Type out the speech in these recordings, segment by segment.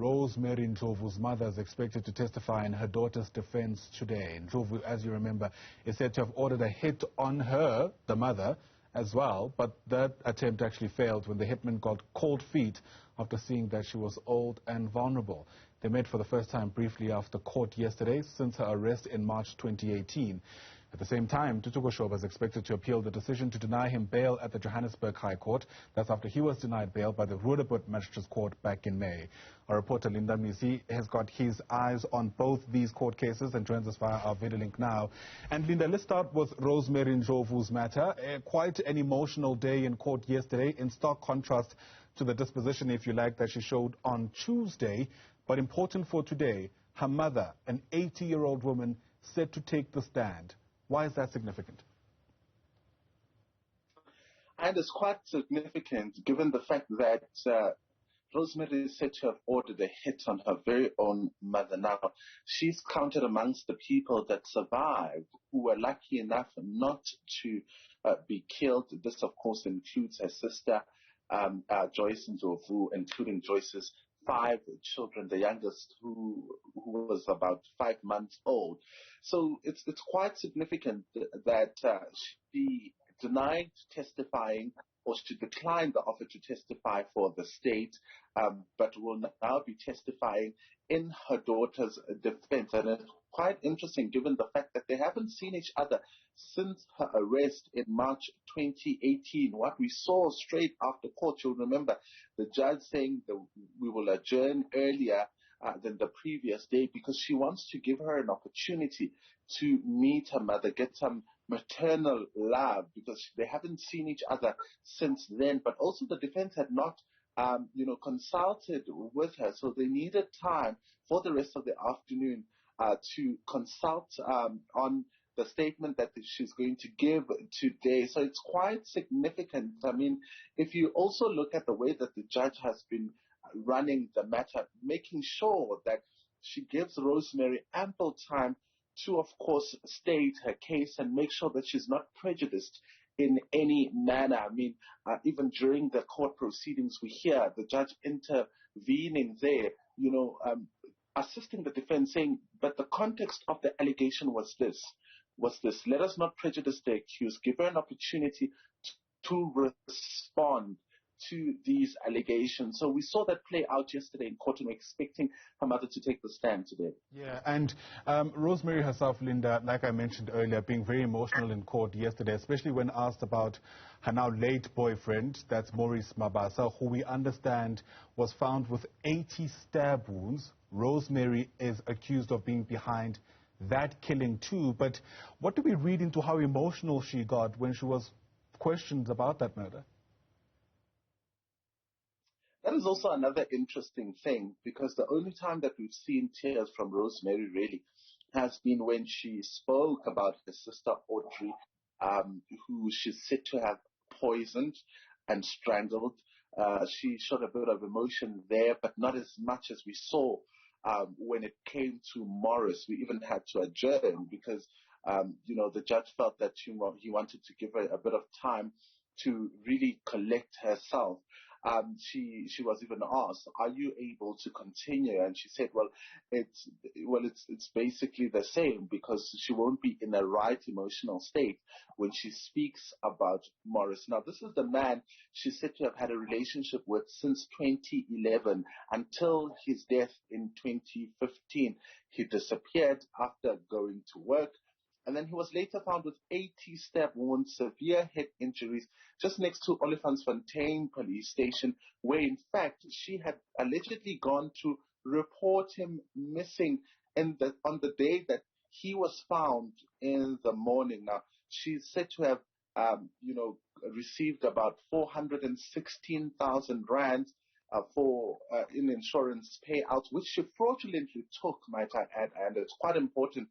Rosemary Ndlovu's mother is expected to testify in her daughter's defense today. Ndlovu, as you remember, is said to have ordered a hit on her, the mother, as well, but that attempt actually failed when the hitman got cold feet after seeing that she was old and vulnerable. They met for the first time briefly after court yesterday since her arrest in March 2018. At the same time, Ntuthuko Shoba is expected to appeal the decision to deny him bail at the Johannesburg High Court. That's after he was denied bail by the Roodepoort Magistrate Court back in May. Our reporter Mnisi has got his eyes on both these court cases and joins us via our video link now. And Linda, let's start with Rosemary Ndlovu's matter. Quite an emotional day in court yesterday, in stark contrast to the disposition, if you like, that she showed on Tuesday. But important for today, her mother, an 80-year-old woman, set to take the stand. Why is that significant? And it's quite significant given the fact that Rosemary is said to have ordered a hit on her very own mother. Now, she's counted amongst the people that survived who were lucky enough not to be killed. This, of course, includes her sister, Joyce Ndlovu, including Joyce's 5 children, the youngest who was about 5 months old. So it's quite significant that she denied testifying, or she declined the offer to testify for the state, but will now be testifying in her daughter's defense. And it's quite interesting given the fact that they haven't seen each other since her arrest in March 2018. What we saw straight after court, you'll remember the judge saying that we will adjourn earlier than the previous day because she wants to give her an opportunity to meet her mother, get some maternal love, because they haven't seen each other since then. But also the defense had not consulted with her, so they needed time for the rest of the afternoon to consult on the statement that she's going to give today. So it's quite significant. I mean, if you also look at the way that the judge has been running the matter, making sure that she gives Rosemary ample time to, of course, state her case and make sure that she's not prejudiced in any manner. I mean, even during the court proceedings, we hear the judge intervening there, assisting the defense, saying, but the context of the allegation was this. Let us not prejudice the accused. Give her an opportunity to respond to these allegations. So we saw that play out yesterday in court, and we're expecting her mother to take the stand today. Yeah, and Rosemary herself, Linda, like I mentioned earlier, being very emotional in court yesterday, especially when asked about her now late boyfriend, that's Maurice Mabasa, who we understand was found with 80 stab wounds. Rosemary is accused of being behind that killing too. But what do we read into how emotional she got when she was questioned about that murder? That is also another interesting thing, because the only time that we've seen tears from Rosemary really has been when she spoke about her sister Audrey, who she's said to have poisoned and strangled. She showed a bit of emotion there, but not as much as we saw when it came to Morris. We even had to adjourn because, the judge felt that he wanted to give her a bit of time to really collect herself. She was even asked, "Are you able to continue?" And she said, it's basically the same, because she won't be in a right emotional state when she speaks about Morris. Now, this is the man she's said to have had a relationship with since 2011 until his death in 2015. He disappeared after going to work. And then he was later found with 80 stab wounds, severe head injuries, just next to Olifantsfontein police station, where in fact she had allegedly gone to report him missing on the day that he was found in the morning. Now, she's said to have, received about 416,000 rands in insurance payouts, which she fraudulently took, might I add. And it's quite important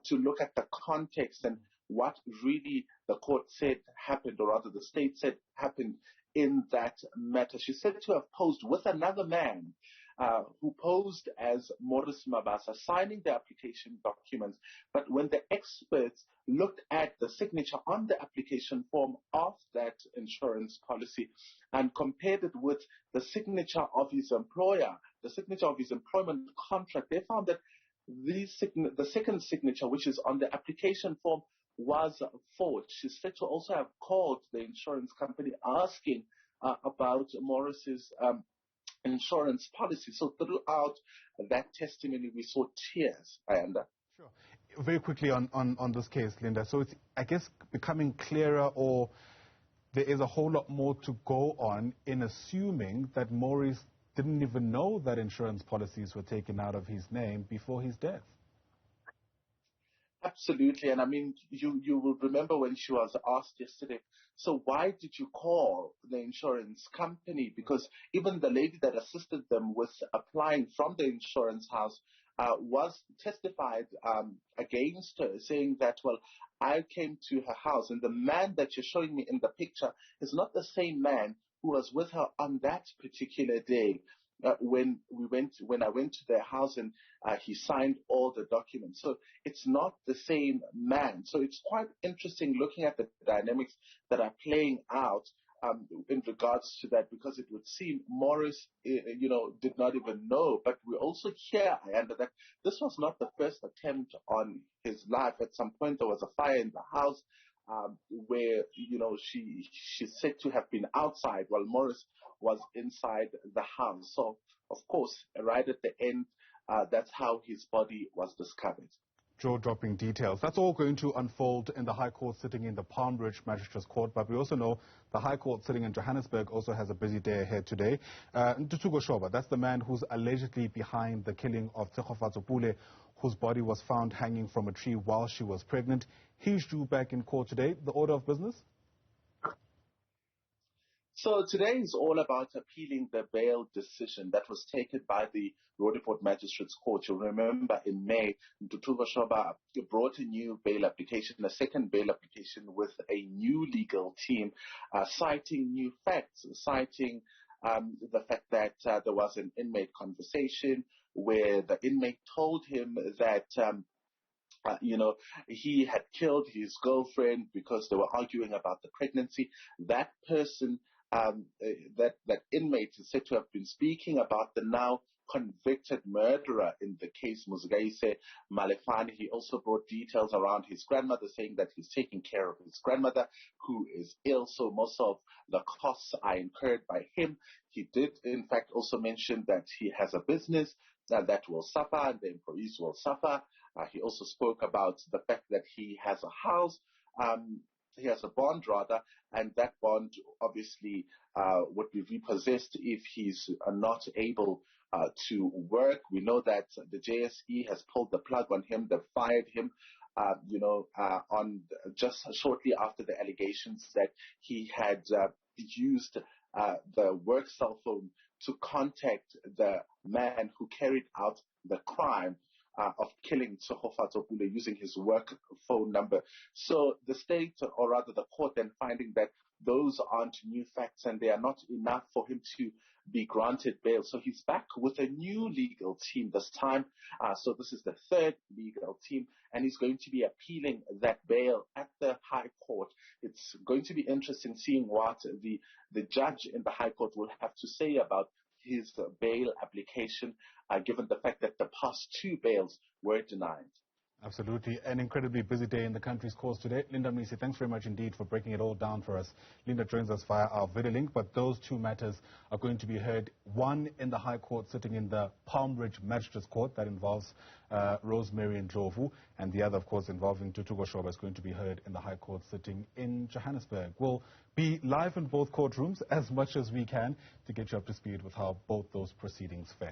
to look at the context and what really the court said happened, or rather the state said happened in that matter. She's said to have posed with another man who posed as Maurice Mabasa, signing the application documents. But when the experts looked at the signature on the application form of that insurance policy and compared it with the signature of his employer, the signature of his employment contract, they found that the second signature, which is on the application form, was forged. She's said to also have called the insurance company asking about Morris's insurance policy. So throughout that testimony, we saw tears, Ayanda. Sure. Very quickly on this case, Linda. So it's, I guess, becoming clearer, or there is a whole lot more to go on in assuming that Morris didn't even know that insurance policies were taken out of his name before his death. Absolutely. And I mean, you will remember when she was asked yesterday, so why did you call the insurance company? Because even the lady that assisted them with applying from the insurance house was testified against her, saying that, well, I came to her house, and the man that you're showing me in the picture is not the same man who was with her on that particular day. When I went to their house and he signed all the documents. So it's not the same man. So it's quite interesting looking at the dynamics that are playing out in regards to that, because it would seem Morris, did not even know. But we also hear, Ayanda, that this was not the first attempt on his life. At some point, there was a fire in the house where, she's said to have been outside while Morris was inside the house. So, of course, right at the end, that's how his body was discovered. Jaw-dropping details. That's all going to unfold in the High Court sitting in the Palm Ridge Magistrates Court, but we also know the High Court sitting in Johannesburg also has a busy day ahead today. Ntuthuko Shoba, that's the man who's allegedly behind the killing of Ntuthuko, whose body was found hanging from a tree while she was pregnant. He's due back in court today. The order of business? So today is all about appealing the bail decision that was taken by the Roodepoort Magistrates Court. You'll remember in May, Ntuthuko Shoba brought a new bail application, a second bail application with a new legal team, citing new facts, citing the fact that there was an inmate conversation where the inmate told him that he had killed his girlfriend because they were arguing about the pregnancy. That person, that inmate is said to have been speaking about the now convicted murderer in the case, Muzgaise Malefane. He also brought details around his grandmother, saying that he's taking care of his grandmother, who is ill, so most of the costs are incurred by him. He did, in fact, also mention that he has a business that will suffer and the employees will suffer. He also spoke about the fact that he has a house, he has a bond rather, and that bond obviously would be repossessed if he's not able to work. We know that the JSE has pulled the plug on him. They've fired him, on just shortly after the allegations that he had used the work cell phone to contact the man who carried out the crime of killing Ntuthuko using his work phone number. So the state, or rather the court, then finding that those aren't new facts and they are not enough for him to be granted bail. So he's back with a new legal team this time. So this is the third legal team, and he's going to be appealing that bail at the High Court. It's going to be interesting seeing what the judge in the High Court will have to say about his bail application, given the fact that the past two bails were denied. Absolutely. An incredibly busy day in the country's courts today. Linda Mnisi, thanks very much indeed for breaking it all down for us. Linda joins us via our video link, but those two matters are going to be heard, one in the High Court sitting in the Palm Ridge Magistrates Court that involves Rosemary Ndlovu, and the other, of course, involving Ntuthuko Shoba is going to be heard in the High Court sitting in Johannesburg. We'll be live in both courtrooms as much as we can to get you up to speed with how both those proceedings fare.